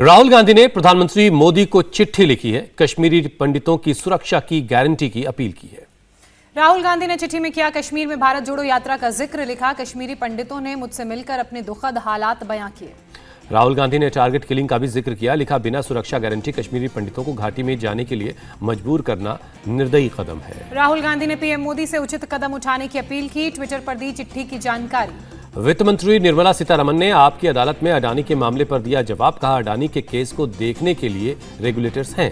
राहुल गांधी ने प्रधानमंत्री मोदी को चिट्ठी लिखी है। कश्मीरी पंडितों की सुरक्षा की गारंटी की अपील की है। राहुल गांधी ने चिट्ठी में किया कश्मीर में भारत जोड़ो यात्रा का जिक्र। लिखा, कश्मीरी पंडितों ने मुझसे मिलकर अपने दुखद हालात बयां किए। राहुल गांधी ने टारगेट किलिंग का भी जिक्र किया। लिखा, बिना सुरक्षा गारंटी कश्मीरी पंडितों को घाटी में जाने के लिए मजबूर करना निर्दयी कदम है। राहुल गांधी ने पीएम मोदी से उचित कदम उठाने की अपील की। ट्विटर पर दी चिट्ठी की जानकारी। वित्त मंत्री निर्मला सीतारमण ने आपकी अदालत में अडानी के मामले पर दिया जवाब। कहा, अडानी के केस को देखने के लिए रेगुलेटर्स हैं।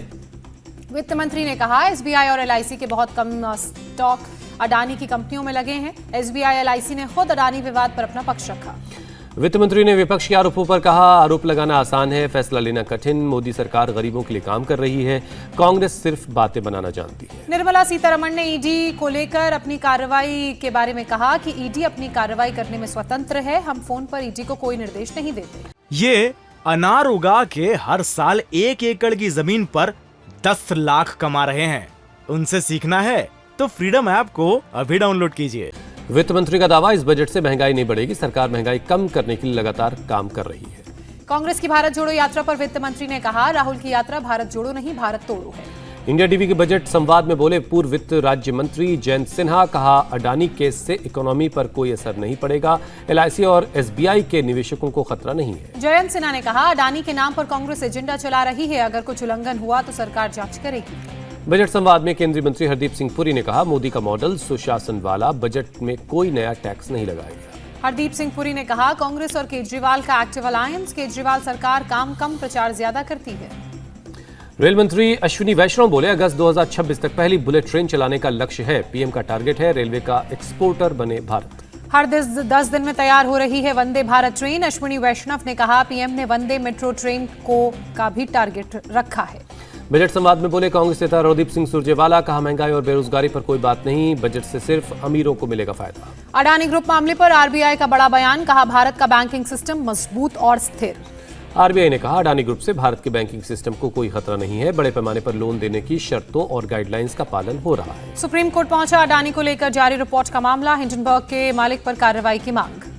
वित्त मंत्री ने कहा, एसबीआई और एलआईसी के बहुत कम स्टॉक अडानी की कंपनियों में लगे हैं। एसबीआई एलआईसी ने खुद अडानी विवाद पर अपना पक्ष रखा। वित्त मंत्री ने विपक्ष के आरोपों पर कहा, आरोप लगाना आसान है, फैसला लेना कठिन। मोदी सरकार गरीबों के लिए काम कर रही है, कांग्रेस सिर्फ बातें बनाना जानती है। निर्मला सीतारमण ने ईडी को लेकर अपनी कार्रवाई के बारे में कहा कि ईडी अपनी कार्रवाई करने में स्वतंत्र है। हम फोन पर ईडी को कोई निर्देश नहीं देते। ये अनार उगा के हर साल 1 एकड़ की जमीन पर 10 लाख कमा रहे हैं। उनसे सीखना है तो फ्रीडम ऐप को अभी डाउनलोड कीजिए। वित्त मंत्री का दावा, इस बजट से महंगाई नहीं बढ़ेगी। सरकार महंगाई कम करने के लिए लगातार काम कर रही है। कांग्रेस की भारत जोड़ो यात्रा पर वित्त मंत्री ने कहा, राहुल की यात्रा भारत जोड़ो नहीं भारत तोड़ो है। इंडिया टीवी के बजट संवाद में बोले पूर्व वित्त राज्य मंत्री जयंत सिन्हा। कहा, अडानी केस से इकोनॉमी पर कोई असर नहीं पड़ेगा। एलआईसी और एसबीआई के निवेशकों को खतरा नहीं है। जयंत सिन्हा ने कहा, अडानी के नाम पर कांग्रेस एजेंडा चला रही है। अगर कुछ उल्लंघन हुआ तो सरकार जांच करेगी। बजट संवाद में केंद्रीय मंत्री हरदीप सिंह पुरी ने कहा, मोदी का मॉडल सुशासन वाला, बजट में कोई नया टैक्स नहीं लगाएगा। हरदीप सिंह पुरी ने कहा, कांग्रेस और केजरीवाल का एक्टिव अलायंस। केजरीवाल सरकार काम कम प्रचार ज्यादा करती है। रेल मंत्री अश्विनी वैष्णव बोले, अगस्त 2026 तक पहली बुलेट ट्रेन चलाने का लक्ष्य है। पीएम का टारगेट है रेलवे का एक्सपोर्टर बने भारत। हर 10 दिन में तैयार हो रही है वंदे भारत ट्रेन। अश्विनी वैष्णव ने कहा, पीएम ने वंदे मेट्रो ट्रेन का भी टारगेट रखा है। बजट संवाद में बोले कांग्रेस नेता रणदीप सिंह सुरजेवाला। कहा, महंगाई और बेरोजगारी पर कोई बात नहीं, बजट से सिर्फ अमीरों को मिलेगा फायदा। अडानी ग्रुप मामले पर आरबीआई का बड़ा बयान। कहा, भारत का बैंकिंग सिस्टम मजबूत और स्थिर। आरबीआई ने कहा, अडानी ग्रुप से भारत के बैंकिंग सिस्टम को कोई खतरा नहीं है। बड़े पैमाने पर लोन देने की शर्तों और गाइडलाइंस का पालन हो रहा है। सुप्रीम कोर्ट पहुंचा अडानी को लेकर जारी रिपोर्ट का मामला। हिंडनबर्ग के मालिक पर कार्रवाई की मांग।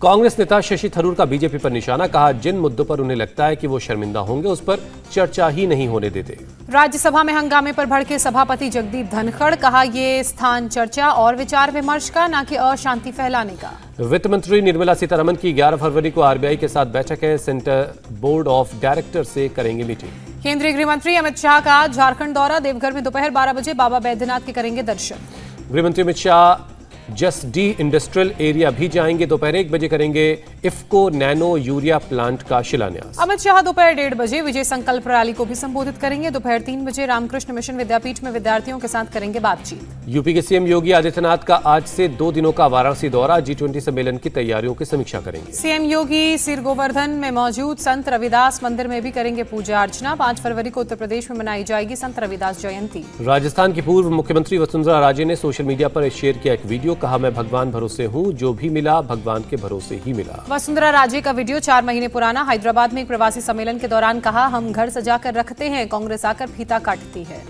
कांग्रेस नेता शशि थरूर का बीजेपी पर निशाना। कहा, जिन मुद्दों पर उन्हें लगता है कि वो शर्मिंदा होंगे उस पर चर्चा ही नहीं होने देते। राज्यसभा में हंगामे पर भड़के सभापति जगदीप धनखड़। कहा, ये स्थान चर्चा और विचार विमर्श का, न कि अशांति फैलाने का। वित्त मंत्री निर्मला सीतारमण की 11 फरवरी को आरबीआई के साथ बैठक है। सेंटर बोर्ड ऑफ डायरेक्टर से करेंगे मीटिंग। केंद्रीय गृह मंत्री अमित शाह का झारखंड दौरा। देवघर में दोपहर 12 बजे बाबा बैद्यनाथ के करेंगे दर्शन। गृह मंत्री Amit Shah just D industrial area भी जाएंगे। दोपहर 1 बजे करेंगे इफ्को नैनो यूरिया प्लांट का शिलान्यास। अमित शाह दोपहर 1:30 बजे विजय संकल्प रैली को भी संबोधित करेंगे। दोपहर 3 बजे रामकृष्ण मिशन विद्यापीठ में विद्यार्थियों के साथ करेंगे बातचीत। यूपी के सीएम योगी आदित्यनाथ का आज से 2 दिनों का वाराणसी दौरा। G20 सम्मेलन की तैयारियों की समीक्षा करेंगे। सीएम योगी सिर गोवर्धन में मौजूद संत रविदास मंदिर में भी करेंगे पूजा अर्चना। 5 फरवरी को उत्तर प्रदेश में मनाई जाएगी संत रविदास जयंती। राजस्थान की पूर्व मुख्यमंत्री वसुंधरा राजे ने सोशल मीडिया पर शेयर किया एक वीडियो। कहा, मैं भगवान भरोसे हूँ, जो भी मिला भगवान के भरोसे ही मिला। वसुंधरा राजे का वीडियो 4 महीने पुराना। हैदराबाद में एक प्रवासी सम्मेलन के दौरान कहा, हम घर सजाकर रखते हैं, कांग्रेस आकर फीता काटती है।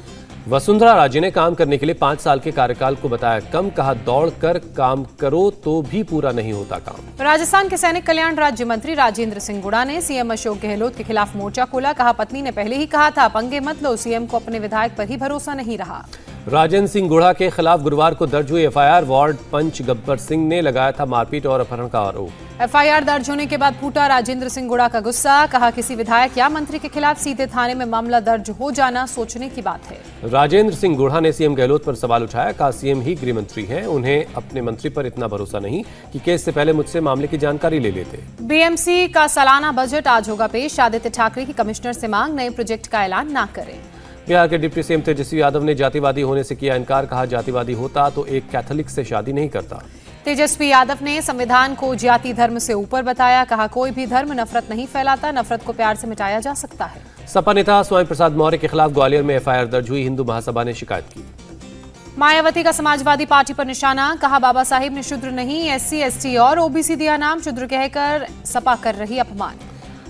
वसुंधरा राजे ने काम करने के लिए 5 साल के कार्यकाल को बताया कम। कहा, दौड़ कर काम करो तो भी पूरा नहीं होता काम। राजस्थान के सैनिक कल्याण राज्य मंत्री राजेंद्र सिंह गुड़ा ने सीएम अशोक गहलोत के खिलाफ मोर्चा खोला। कहा, पत्नी ने पहले ही कहा था, पंगे मत लो, सीएम को अपने विधायक पर ही भरोसा नहीं रहा। राजेंद्र सिंह गुड़ा के खिलाफ गुरुवार को दर्ज हुई एफआईआर। वार्ड पंच गब्बर सिंह ने लगाया था मारपीट और अपहरण का आरोप। एफआईआर दर्ज होने के बाद फूटा राजेंद्र सिंह गुड़ा का गुस्सा। कहा, किसी विधायक या मंत्री के खिलाफ सीधे थाने में मामला दर्ज हो जाना सोचने की बात है। राजेंद्र सिंह गुड़ा ने सीएम गहलोत पर सवाल उठाया। कहा, सीएम ही गृह मंत्री हैं, उन्हें अपने मंत्री पर इतना भरोसा नहीं कि केस से पहले मुझसे मामले की जानकारी ले लेते। बीएमसी का सालाना बजट आज होगा पेश। आदित्य ठाकरे की कमिश्नर से मांग, नए प्रोजेक्ट का ऐलान न करें। बिहार के डिप्टी सीएम तेजस्वी यादव ने जातिवादी होने से किया इनकार। कहा, जातिवादी होता तो एक कैथोलिक से शादी नहीं करता। तेजस्वी यादव ने संविधान को जाति धर्म से ऊपर बताया। कहा, कोई भी धर्म नफरत नहीं फैलाता, नफरत को प्यार से मिटाया जा सकता है। सपा नेता स्वामी प्रसाद मौर्य के खिलाफ ग्वालियर में एफआईआर दर्ज हुई। हिंदू महासभा ने शिकायत की। मायावती का समाजवादी पार्टी पर निशाना। कहा, बाबा साहिब ने शूद्र नहीं, SC ST और OBC दिया नाम। शूद्र कहकर सपा कर रही अपमान।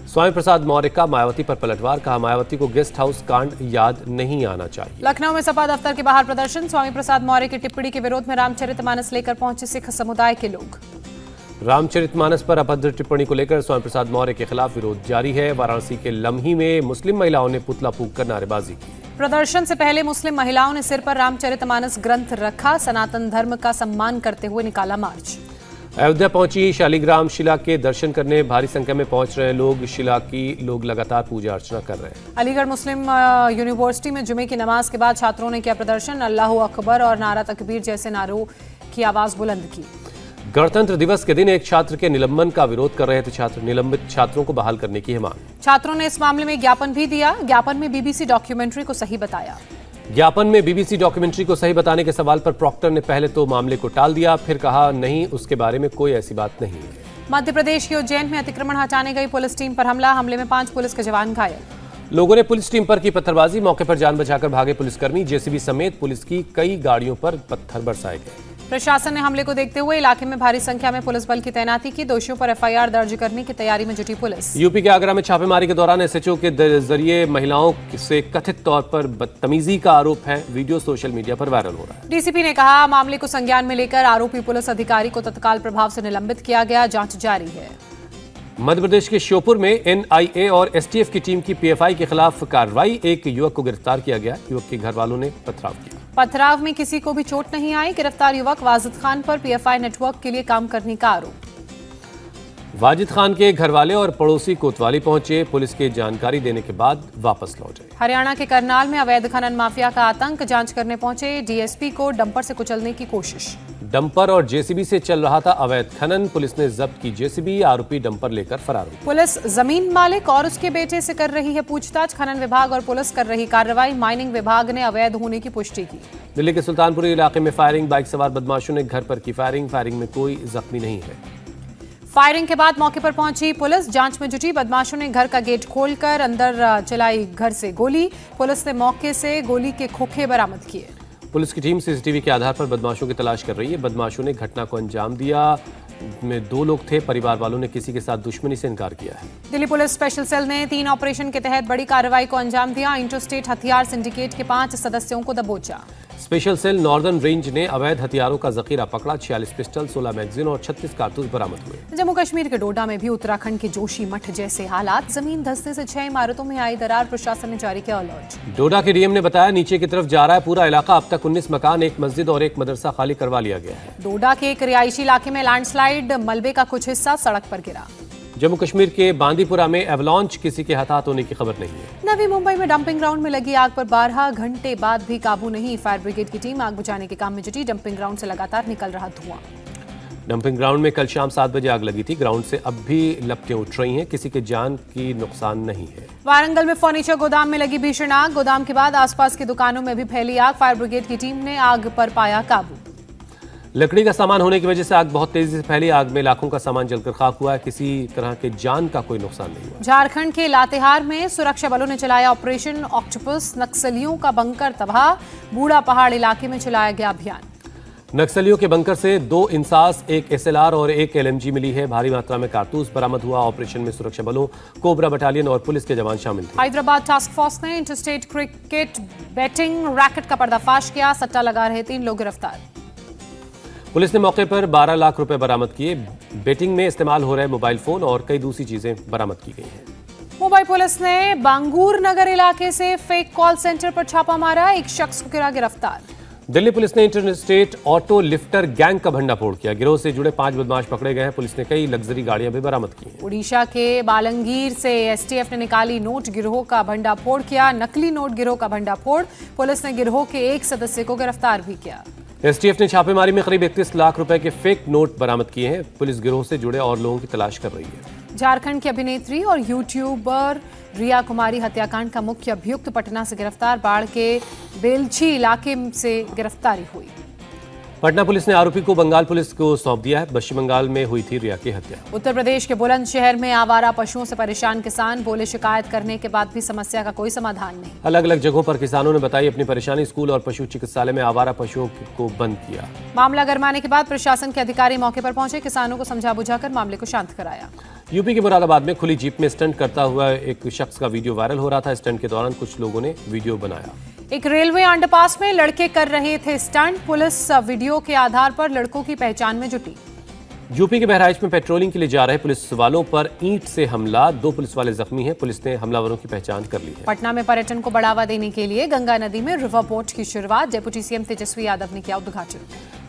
स्वामी प्रसाद मौर्य का मायावती पर पलटवार। कहा, मायावती को गेस्ट हाउस कांड याद नहीं आना चाहिए। लखनऊ में सपा दफ्तर के बाहर प्रदर्शन। स्वामी प्रसाद मौर्य की टिप्पणी के विरोध में रामचरितमानस लेकर पहुंचे सिख समुदाय के लोग। रामचरितमानस पर अभद्र टिप्पणी को लेकर स्वामी प्रसाद मौर्य के खिलाफ विरोध जारी है। वाराणसी के लम्ही में मुस्लिम महिलाओं ने पुतला फूंक कर नारेबाजी की। प्रदर्शन से पहले मुस्लिम महिलाओं ने सिर पर रामचरितमानस ग्रंथ रखा, सनातन धर्म का सम्मान करते हुए निकाला मार्च। अयोध्या पहुंची शालिग्राम शिला के दर्शन करने भारी संख्या में पहुंच रहे लोग। शिला की लोग लगातार पूजा अर्चना कर रहे हैं। अलीगढ़ मुस्लिम यूनिवर्सिटी में जुमे की नमाज के बाद छात्रों ने किया प्रदर्शन, अल्लाहू अकबर और नारा तकबीर जैसे नारों की आवाज बुलंद की। गणतंत्र दिवस के दिन एक छात्र के निलंबन का विरोध कर रहे थे छात्र। निलंबित छात्रों को बहाल करने की है मांग। छात्रों ने इस मामले में ज्ञापन भी दिया। ज्ञापन में बीबीसी डॉक्यूमेंट्री को सही बताया। ज्ञापन में बीबीसी डॉक्यूमेंट्री को सही बताने के सवाल पर प्रॉक्टर ने पहले तो मामले को टाल दिया, फिर कहा नहीं, उसके बारे में कोई ऐसी बात नहीं है। मध्य प्रदेश के उज्जैन में अतिक्रमण हटाने गई पुलिस टीम पर हमले में 5 पुलिस के जवान घायल। लोगों ने पुलिस टीम पर की पत्थरबाजी, मौके पर जान बचाकर भागे पुलिसकर्मी। जेसीबी समेत पुलिस की कई गाड़ियों पर पत्थर बरसाए गए। प्रशासन ने हमले को देखते हुए इलाके में भारी संख्या में पुलिस बल की तैनाती की। दोषियों पर एफआईआर दर्ज करने की तैयारी में जुटी पुलिस। यूपी के आगरा में छापेमारी के दौरान एसएचओ के जरिए महिलाओं से कथित तौर पर बदतमीजी का आरोप है। वीडियो सोशल मीडिया पर वायरल हो रहा है। डीसीपी ने कहा मामले को संज्ञान में लेकर आरोपी पुलिस अधिकारी को तत्काल प्रभाव से निलंबित किया गया, जांच जारी है। मध्य प्रदेश के श्योपुर में एनआईए और एसटीएफ की टीम की पीएफआई के खिलाफ कार्रवाई। एक युवक को गिरफ्तार किया गया। युवक के घर वालों ने पथराव किया। पथराव में किसी को भी चोट नहीं आई। गिरफ्तार युवक वाजिद खान पर पीएफआई नेटवर्क के लिए काम करने का आरोप। वाजिद खान के घरवाले और पड़ोसी कोतवाली पहुंचे। पुलिस के जानकारी देने के बाद वापस लौटे। हरियाणा के करनाल में अवैध खनन माफिया का आतंक, जांच करने पहुंचे डीएसपी को डंपर से कुचलने की कोशिश। डंपर और जेसीबी से चल रहा था अवैध खनन। पुलिस ने जब्त की जेसीबी। आरोपी डंपर लेकर फरार हो गया। पुलिस जमीन मालिक और उसके बेटे से कर रही है पूछताछ। खनन विभाग और पुलिस कर रही कार्रवाई। माइनिंग विभाग ने अवैध होने की पुष्टि की। दिल्ली के सुल्तानपुरी इलाके में फायरिंग। बाइक सवार बदमाशों ने घर पर की फायरिंग। फायरिंग में कोई जख्मी नहीं है। फायरिंग के बाद मौके पर पहुंची पुलिस, जांच में जुटी। बदमाशों ने घर का गेट खोलकर अंदर चलाई घर से गोली। पुलिस ने मौके से गोली के खोखे बरामद किए। पुलिस की टीम सीसीटीवी के आधार पर बदमाशों की तलाश कर रही है। बदमाशों ने घटना को अंजाम दिया। में 2 लोग थे। परिवार वालों ने किसी के साथ दुश्मनी से इनकार किया है। दिल्ली पुलिस स्पेशल सेल ने 3 ऑपरेशन के तहत बड़ी कार्रवाई को अंजाम दिया। इंटरस्टेट हथियार सिंडिकेट के 5 सदस्यों को दबोचा। स्पेशल सेल नॉर्दर्न रेंज ने अवैध हथियारों का जखीरा पकड़ा। 46 पिस्टल, 16 मैगजीन और 36 कारतूस बरामद हुए। जम्मू कश्मीर के डोडा में भी उत्तराखंड के जोशी मठ जैसे हालात। जमीन धंसने से 6 इमारतों में आई दरार। प्रशासन ने जारी किया अलर्ट। डोडा के डीएम ने बताया नीचे की तरफ जा रहा है पूरा इलाका। अब तक 19 मकान, 1 मस्जिद और 1 मदरसा खाली करवा लिया गया है। डोडा के एक रिहायशी इलाके में लैंडस्लाइड, मलबे का कुछ हिस्सा सड़क पर गिरा। जम्मू कश्मीर के बांदीपुरा में एवलॉन्च, किसी के हताहत होने की खबर नहीं है। नवी मुंबई में डंपिंग ग्राउंड में लगी आग पर 12 घंटे बाद भी काबू नहीं। फायर ब्रिगेड की टीम आग बुझाने के काम में जुटी। डंपिंग ग्राउंड से लगातार निकल रहा धुआं। डंपिंग ग्राउंड में कल शाम 7 बजे आग लगी थी। ग्राउंड से अब भी लपटें उठ रही हैं। किसी के जान की नुकसान नहीं है। वारंगल में फर्नीचर गोदाम में लगी भीषण आग। गोदाम के बाद आसपास की दुकानों में भी फैली आग। फायर ब्रिगेड की टीम ने आग पर पाया काबू। लकड़ी का सामान होने की वजह से आग बहुत तेजी से फैली। आग में लाखों का सामान जलकर खाक हुआ है। किसी तरह के जान का कोई नुकसान नहीं हुआ। झारखंड के लातेहार में सुरक्षा बलों ने चलाया ऑपरेशन ऑक्टोपस। नक्सलियों का बंकर तबाह। बूढ़ा पहाड़ इलाके में चलाया गया अभियान। नक्सलियों के बंकर से 2 इंसास, 1 एसएलआर और 1 एलएमजी मिली है। भारी मात्रा में कारतूस बरामद हुआ। ऑपरेशन में सुरक्षा बलों, कोबरा बटालियन और पुलिस के जवान शामिल थे। हैदराबाद टास्क फोर्स ने इंटरस्टेट क्रिकेट बेटिंग रैकेट का पर्दाफाश किया। सट्टा लगा रहे 3 लोग गिरफ्तार। पुलिस ने मौके पर 12 लाख रुपए बरामद किए। बेटिंग में इस्तेमाल हो रहे मोबाइल फोन और कई दूसरी चीजें बरामद की गई हैं। मुंबई पुलिस ने बांगूर नगर इलाके से फेक कॉल सेंटर पर छापा मारा। एक शख्स को किया गिरफ्तार। दिल्ली पुलिस ने इंटरस्टेट ऑटो लिफ्टर गैंग का भंडाफोड़ किया। गिरोह से जुड़े 5 बदमाश पकड़े गए हैं। पुलिस ने कई लग्जरी गाड़ियां भी बरामद की हैं। उड़ीसा के बालंगीर से एसटीएफ ने निकाली नोट गिरोह का भंडाफोड़ किया। नकली नोट गिरोह का भंडाफोड़। पुलिस ने गिरोह के एक सदस्य को गिरफ्तार भी किया। एसटीएफ ने छापेमारी में करीब 31 लाख रुपए के फेक नोट बरामद किए हैं। पुलिस गिरोह से जुड़े और लोगों की तलाश कर रही है। झारखंड की अभिनेत्री और यूट्यूबर रिया कुमारी हत्याकांड का मुख्य अभियुक्त पटना से गिरफ्तार। बाढ़ के बेलछी इलाके से गिरफ्तारी हुई। पटना पुलिस ने आरोपी को बंगाल पुलिस को सौंप दिया है। पश्चिम बंगाल में हुई थी रिया की हत्या। उत्तर प्रदेश के बुलंदशहर में आवारा पशुओं से परेशान किसान। बोले शिकायत करने के बाद भी समस्या का कोई समाधान नहीं। अलग अलग जगहों पर किसानों ने बताई अपनी परेशानी। स्कूल और पशु चिकित्सालय में आवारा पशुओं को बंद किया। मामला गरमाने के बाद प्रशासन के अधिकारी मौके पर पहुंचे। किसानों को समझा बुझाकर मामले को शांत कराया। यूपी के मुरादाबाद में खुली जीप में स्टंट करता हुआ एक शख्स का वीडियो वायरल हो रहा था। स्टंट के दौरान कुछ लोगों ने वीडियो बनाया। एक रेलवे अंडरपास में लड़के कर रहे थे स्टंट। पुलिस वीडियो के आधार पर लड़कों की पहचान में जुटी। यूपी के बहराइच में पेट्रोलिंग के लिए जा रहे पुलिस वालों पर ईंट से हमला, 2 पुलिस वाले जख्मी हैं। पुलिस ने हमलावरों की पहचान कर ली है। पटना में पर्यटन को बढ़ावा देने के लिए गंगा नदी में रिवर बोट की शुरुआत, डेप्यूटी सीएम तेजस्वी यादव ने किया उद्घाटन।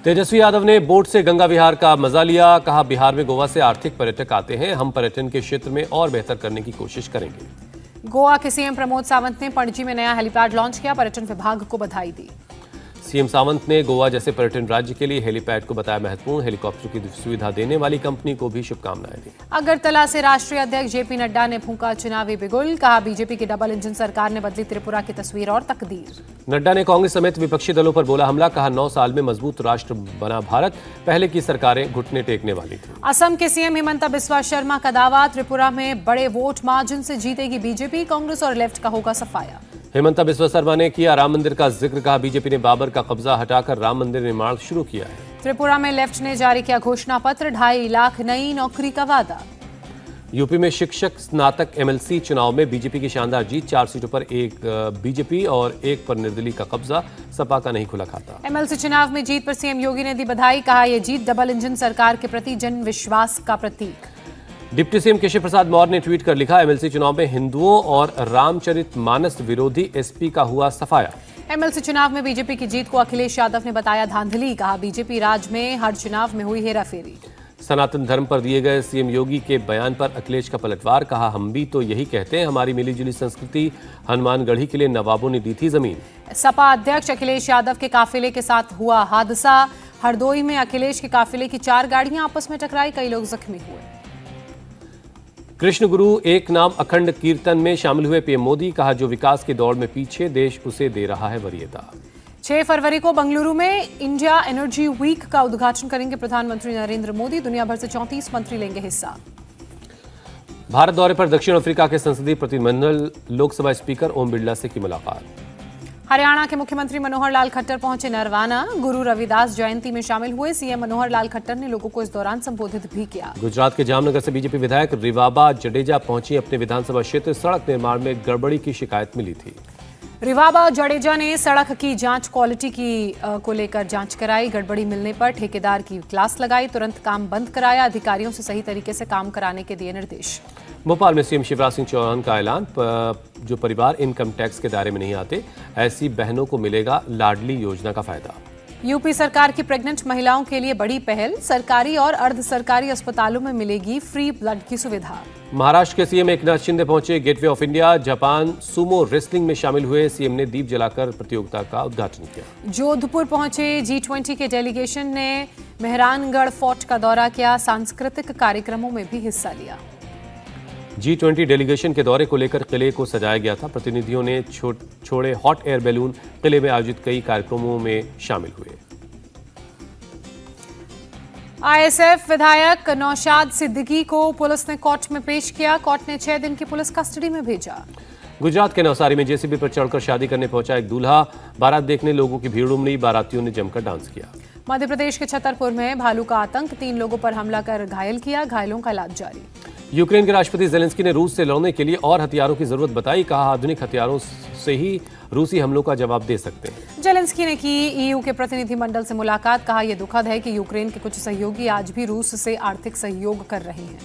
तेजस्वी यादव ने बोट से गंगा विहार का मजा लिया। कहा, बिहार में गोवा से आर्थिक पर्यटक आते हैं, हम पर्यटन के क्षेत्र में और बेहतर करने की कोशिश करेंगे। गोवा के सीएम प्रमोद सावंत ने पणजी में नया हेलीपैड लॉन्च किया, पर्यटन विभाग को बधाई दी। सीएम सावंत ने गोवा जैसे पर्यटन राज्य के लिए हेलीपैड को बताया महत्वपूर्ण, हेलीकॉप्टर की सुविधा देने वाली कंपनी को भी शुभकामनाएं दी। अगरतला से राष्ट्रीय अध्यक्ष जेपी नड्डा ने फूंका चुनावी बिगुल, कहा बीजेपी की डबल इंजन सरकार ने बदली त्रिपुरा की तस्वीर और तकदीर। नड्डा ने कांग्रेस समेत विपक्षी दलों पर बोला हमला, कहा 9 साल में मजबूत राष्ट्र बना भारत, पहले की सरकारें घुटने टेकने वाली थी। असम के सीएम हिमंता बिस्वा शर्मा का दावा, त्रिपुरा में बड़े वोट मार्जिन से जीतेगी बीजेपी, कांग्रेस और लेफ्ट का होगा सफाया। हिमंता बिस्वा शर्मा ने किया राम मंदिर का जिक्र, कहा बीजेपी ने बाबर का कब्जा हटाकर राम मंदिर निर्माण शुरू किया है। त्रिपुरा में लेफ्ट ने जारी किया घोषणा पत्र, 2.5 लाख नई नौकरी का वादा। यूपी में शिक्षक स्नातक एमएलसी चुनाव में बीजेपी की शानदार जीत, 4 सीटों पर 1 बीजेपी और 1 पर निर्दलीय का कब्जा, सपा का नहीं खुला खाता। एमएलसी चुनाव में जीत पर सीएम योगी ने दी बधाई, कहा यह जीत डबल इंजन सरकार के प्रति जन विश्वास का प्रतीक। डिप्टी सीएम केशव प्रसाद मौर्य ने ट्वीट कर लिखा, एमएलसी चुनाव में हिंदुओं और रामचरितमानस विरोधी एसपी का हुआ सफाया। एमएलसी चुनाव में बीजेपी की जीत को अखिलेश यादव ने बताया धांधली, कहा बीजेपी राज में हर चुनाव में हुई हेराफेरी। सनातन धर्म पर दिए गए सीएम योगी के बयान पर अखिलेश का पलटवार, कहा हम भी तो यही कहते हैं, हमारी मिलीजुली संस्कृति, हनुमानगढ़ी के लिए नवाबों ने दी थी जमीन। सपा अध्यक्ष अखिलेश यादव के काफिले के साथ हुआ हादसा, हरदोई में अखिलेश के काफिले की 4 गाड़ियां आपस में टकराई, कई लोग जख्मी हुए। कृष्ण गुरु एक नाम अखंड कीर्तन में शामिल हुए पीएम मोदी, कहा जो विकास की दौड़ में पीछे, देश उसे दे रहा है वरीयता। 6 फरवरी को बंगलुरु में इंडिया एनर्जी वीक का उद्घाटन करेंगे प्रधानमंत्री नरेंद्र मोदी, दुनिया भर से 34 मंत्री लेंगे हिस्सा। भारत दौरे पर दक्षिण अफ्रीका के संसदीय प्रतिनिधिमंडल, लोकसभा स्पीकर ओम बिरला से की मुलाकात। हरियाणा के मुख्यमंत्री मनोहर लाल खट्टर पहुंचे नरवाना, गुरु रविदास जयंती में शामिल हुए, सीएम मनोहर लाल खट्टर ने लोगों को इस दौरान संबोधित भी किया। गुजरात के जामनगर से बीजेपी विधायक रिवाबा जडेजा पहुंची अपने विधानसभा क्षेत्र, सड़क निर्माण में गड़बड़ी की शिकायत मिली थी। रिवाबा जडेजा ने सड़क की जांच क्वालिटी को लेकर जांच कराई, गड़बड़ी मिलने पर ठेकेदार की क्लास लगाई, तुरंत काम बंद कराया, अधिकारियों से सही तरीके से काम कराने के दिए निर्देश। भोपाल में सीएम शिवराज सिंह चौहान का ऐलान, जो परिवार इनकम टैक्स के दायरे में नहीं आते, ऐसी बहनों को मिलेगा लाडली योजना का फायदा। यूपी सरकार की प्रेग्नेंट महिलाओं के लिए बड़ी पहल, सरकारी और अर्ध सरकारी अस्पतालों में मिलेगी फ्री ब्लड की सुविधा। महाराष्ट्र के सीएम एकनाथ शिंदे पहुंचे gateway of India, Japan Sumo wrestling में शामिल हुए, सीएम ने दीप जलाकर प्रतियोगिता का उद्घाटन किया। जोधपुर पहुंचे G20 के डेलीगेशन ने मेहरानगढ़ फोर्ट का दौरा किया, सांस्कृतिक कार्यक्रमों में भी हिस्सा लिया। G20 डेलीगेशन के दौरे को लेकर किले को सजाया गया था, प्रतिनिधियों ने छोड़े हॉट एयर बैलून, किले में आयोजित कई कार्यक्रमों में शामिल हुए। आईएसएफ विधायक नौशाद सिद्दीकी को पुलिस ने कोर्ट में पेश किया, कोर्ट ने 6 दिन की पुलिस कस्टडी में भेजा। गुजरात के नवसारी में जेसीबी पर चढ़कर शादी करने पहुंचा एक दूल्हा, बारात देखने लोगों की भीड़ उमड़ी, बारातियों ने जमकर डांस किया। मध्य प्रदेश के छतरपुर में भालू का आतंक, 3 लोगों पर हमला कर घायल किया, घायलों का इलाज जारी। यूक्रेन के राष्ट्रपति जेलेंस्की ने रूस से लड़ने के लिए और हथियारों की जरूरत बताई, कहा आधुनिक हथियारों से ही रूसी हमलों का जवाब दे सकते हैं। जेलेंस्की ने की ईयू के प्रतिनिधिमंडल से मुलाकात, कहा यह दुखद है कि यूक्रेन के कुछ सहयोगी आज भी रूस से आर्थिक सहयोग कर रहे हैं।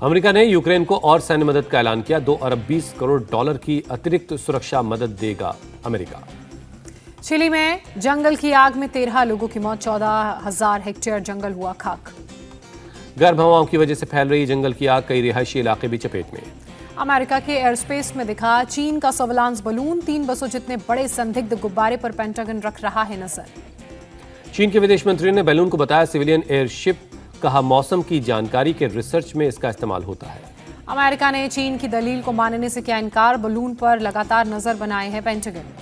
अमेरिका ने यूक्रेन को और सैन्य मदद का ऐलान किया, $2 अरब 20 करोड़ की अतिरिक्त सुरक्षा मदद देगा अमेरिका। चिली में जंगल की आग में 13 लोगों की मौत, 14,000 हेक्टेयर जंगल हुआ खाक। गर्म हवाओं की वजह से फैल रही जंगल की आग, कई रिहायशी इलाके भी चपेट में। अमेरिका के एयरस्पेस में दिखा चीन का सर्विलांस बलून, 3 बसों जितने बड़े संदिग्ध गुब्बारे पर पेंटागन रख रहा है नजर। चीन के विदेश मंत्री ने बैलून को बताया सिविलियन एयरशिप, कहा मौसम की जानकारी के रिसर्च में इसका इस्तेमाल होता है। अमेरिका ने चीन की दलील को मानने से किया इनकार, बलून पर लगातार नजर बनाए है पेंटागन।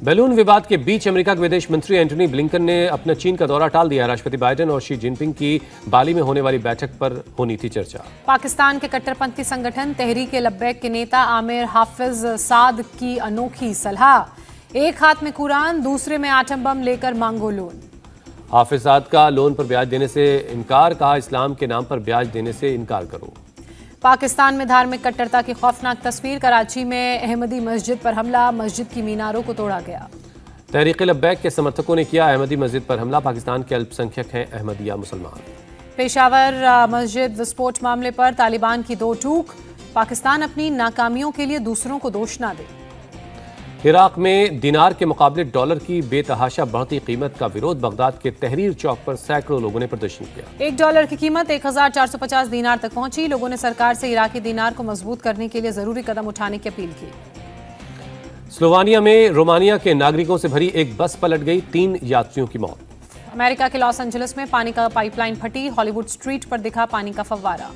बैलून विवाद के बीच अमेरिका के विदेश मंत्री एंटनी ब्लिंकन ने अपना चीन का दौरा टाल दिया, राष्ट्रपति बाइडेन और शी जिनपिंग की बाली में होने वाली बैठक पर होनी थी चर्चा। पाकिस्तान के कट्टरपंथी संगठन तहरीक-ए-लब्बैक के नेता आमिर हाफिज साद की अनोखी सलाह, एक हाथ में कुरान, दूसरे में आटम बम लेकर मांगो लोन। हाफिज साद का लोन पर ब्याज देने से इनकार, कहा इस्लाम के नाम पर ब्याज देने से इनकार करो। पाकिस्तान में धार्मिक कट्टरता की खौफनाक तस्वीर, कराची में अहमदी मस्जिद पर हमला, मस्जिद की मीनारों को तोड़ा गया। तहरीक लब्बैक के समर्थकों ने किया अहमदी मस्जिद पर हमला। पाकिस्तान के अल्पसंख्यक हैं अहमदिया मुसलमान। पेशावर मस्जिद विस्फोट मामले पर तालिबान की दो टूक। पाकिस्तान अपनी नाकामियों के लिए दूसरों को दोष ना दे। इराक में दिनार के मुकाबले डॉलर की बेतहाशा बढ़ती कीमत का विरोध। बगदाद के तहरीर चौक पर सैकड़ों लोगों ने प्रदर्शन किया। $1 की कीमत 1450 दीनार तक पहुंची। लोगों ने सरकार से इराकी दीनार को मजबूत करने के लिए जरूरी कदम उठाने की अपील की। स्लोवानिया में रोमानिया के नागरिकों से भरी एक बस पलट गई, 3 यात्रियों की मौत। अमेरिका के लॉस एंजलिस में पानी का पाइपलाइन फटी। हॉलीवुड स्ट्रीट पर दिखा पानी का फव्वारा।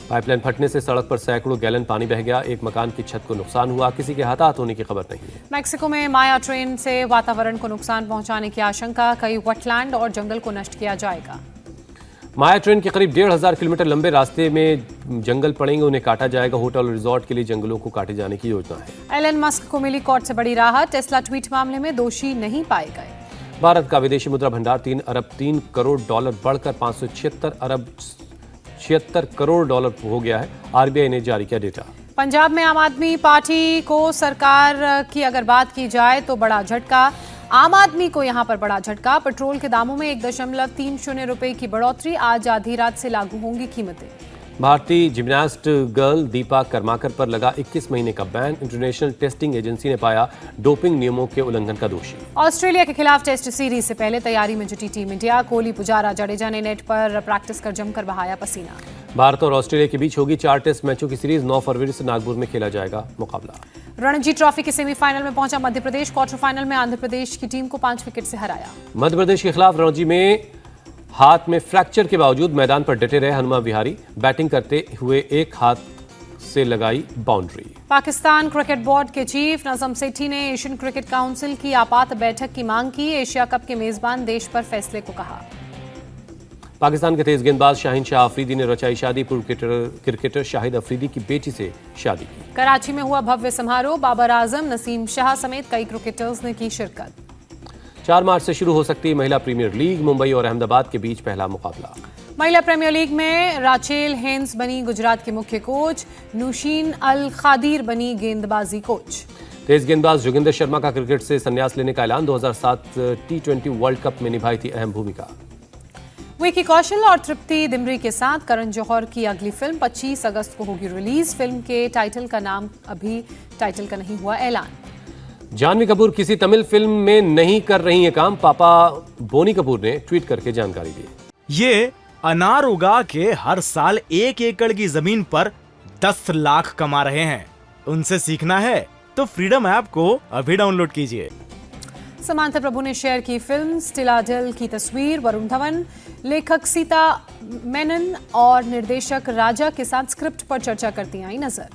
पाइपलाइन फटने से सड़क पर सैकड़ों गैलन पानी बह गया। एक मकान की छत को नुकसान हुआ। किसी के हताहत होने की खबर नहीं है। मैक्सिको में माया ट्रेन से वातावरण को नुकसान पहुंचाने की आशंका। कई वेटलैंड और जंगल को नष्ट किया जाएगा। माया ट्रेन के करीब 1500 किलोमीटर लंबे रास्ते में जंगल पड़ेंगे, उन्हें काटा जाएगा। होटल और रिजॉर्ट के लिए जंगलों को काटे जाने की योजना है। एलन मस्क को मिली कोर्ट से बड़ी राहत। टेस्ला ट्वीट मामले में दोषी नहीं पाए गए। भारत का विदेशी मुद्रा भंडार 3 अरब 3 करोड़ डॉलर बढ़कर 576 करोड़ डॉलर हो गया है। आरबीआई ने जारी किया डेटा। पंजाब में आम आदमी पार्टी को सरकार की अगर बात की जाए तो बड़ा झटका। आम आदमी को यहां पर बड़ा झटका। पेट्रोल के दामों में 1.30 रुपए की बढ़ोतरी। आज आधी रात से लागू होंगी कीमतें। भारतीय जिम्नास्ट गर्ल दीपा कर्माकर पर लगा 21 महीने का बैन। इंटरनेशनल टेस्टिंग एजेंसी ने पाया डोपिंग नियमों के उल्लंघन का दोषी। ऑस्ट्रेलिया के खिलाफ टेस्ट सीरीज से पहले तैयारी में जुटी टीम इंडिया। कोहली, पुजारा, जडेजा ने नेट पर प्रैक्टिस कर जमकर बहाया पसीना। भारत और ऑस्ट्रेलिया के बीच होगी 4 टेस्ट मैचों की सीरीज। 9 फरवरी से नागपुर में खेला जाएगा मुकाबला। रणजी ट्रॉफी के सेमीफाइनल में पहुंचा मध्य प्रदेश। क्वार्टर फाइनल में आंध्र प्रदेश की टीम को 5 विकेट से हराया। मध्य प्रदेश के खिलाफ रणजी में हाथ में फ्रैक्चर के बावजूद मैदान पर डटे रहे हनुमा विहारी। बैटिंग करते हुए एक हाथ से लगाई बाउंड्री। पाकिस्तान क्रिकेट बोर्ड के चीफ नजम सेठी ने एशियन क्रिकेट काउंसिल की आपात बैठक की मांग की। एशिया कप के मेजबान देश पर फैसले को कहा। पाकिस्तान के तेज गेंदबाज शाहीन शाह अफरीदी ने रचाई शादी। पूर्व क्रिकेटर शाहिद अफरीदी की बेटी से शादी की। कराची में हुआ भव्य समारोह। बाबर आजम, नसीम शाह समेत कई क्रिकेटर्स ने की शिरकत। 4 मार्च से शुरू हो सकती है महिला प्रीमियर लीग। मुंबई और अहमदाबाद के बीच पहला मुकाबला। महिला प्रीमियर लीग में राचेल हेन्स बनी गुजरात की मुख्य कोच। नूशीन अल खादिर बनी गेंदबाजी कोच। तेज गेंदबाज जोगिंदर शर्मा का क्रिकेट से संन्यास लेने का ऐलान। 2007 T20 वर्ल्ड कप में निभाई थी अहम भूमिका। विकी कौशल और तृप्ति दिमरी के साथ करण जौहर की अगली फिल्म 25 अगस्त को होगी रिलीज। फिल्म के टाइटल का नाम अभी टाइटल का नहीं हुआ ऐलान। जानवी कपूर किसी तमिल फिल्म में नहीं कर रही है काम। पापा बोनी कपूर ने ट्वीट करके जानकारी दी। ये अनार उगा के हर साल 1 एकड़ की जमीन पर 10 लाख कमा रहे हैं। उनसे सीखना है तो फ्रीडम ऐप को अभी डाउनलोड कीजिए। समांथा प्रभु ने शेयर की फिल्म स्टिलाडेल की तस्वीर। वरुण धवन, लेखक सीता मेनन और निर्देशक राजा के साथ स्क्रिप्ट पर चर्चा करती आई नजर।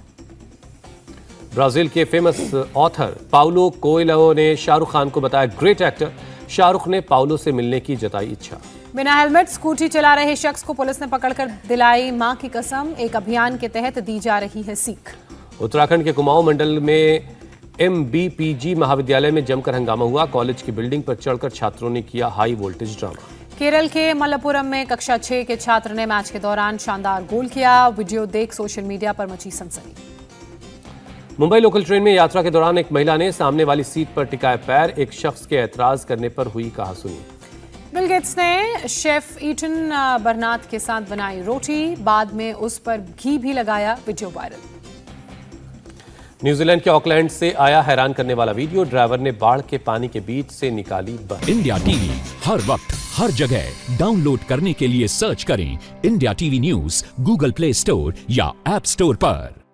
ब्राजील के फेमस ऑथर पाउलो कोएल्हो ने शाहरुख खान को बताया ग्रेट एक्टर। शाहरुख ने पाउलो से मिलने की जताई इच्छा। बिना हेलमेट स्कूटी चला रहे शख्स को पुलिस ने पकड़कर दिलाई मां की कसम। एक अभियान के तहत दी जा रही है सीख। उत्तराखंड के कुमाऊं मंडल में MBPG महाविद्यालय में जमकर हंगामा हुआ। कॉलेज की बिल्डिंग पर चढ़कर छात्रों ने किया हाई वोल्टेज ड्रामा। केरल के मलप्पुरम में कक्षा 6 के छात्र ने मैच के दौरान शानदार गोल किया। वीडियो देख सोशल मीडिया पर मची सनसनी। मुंबई लोकल ट्रेन में यात्रा के दौरान एक महिला ने सामने वाली सीट पर टिकाए पैर। एक शख्स के ऐतराज करने पर हुई कहासुनी। बिल गेट्स ने शेफ ईटन बर्नात के साथ बनाई रोटी। बाद में उस पर घी भी लगाया। Video viral. न्यूजीलैंड के ऑकलैंड से आया हैरान करने वाला वीडियो। ड्राइवर ने बाढ़ के पानी के बीच से निकाली बस। इंडिया टीवी हर वक्त हर जगह डाउनलोड करने के लिए सर्च करें India TV news Google play store या ऐप स्टोर पर।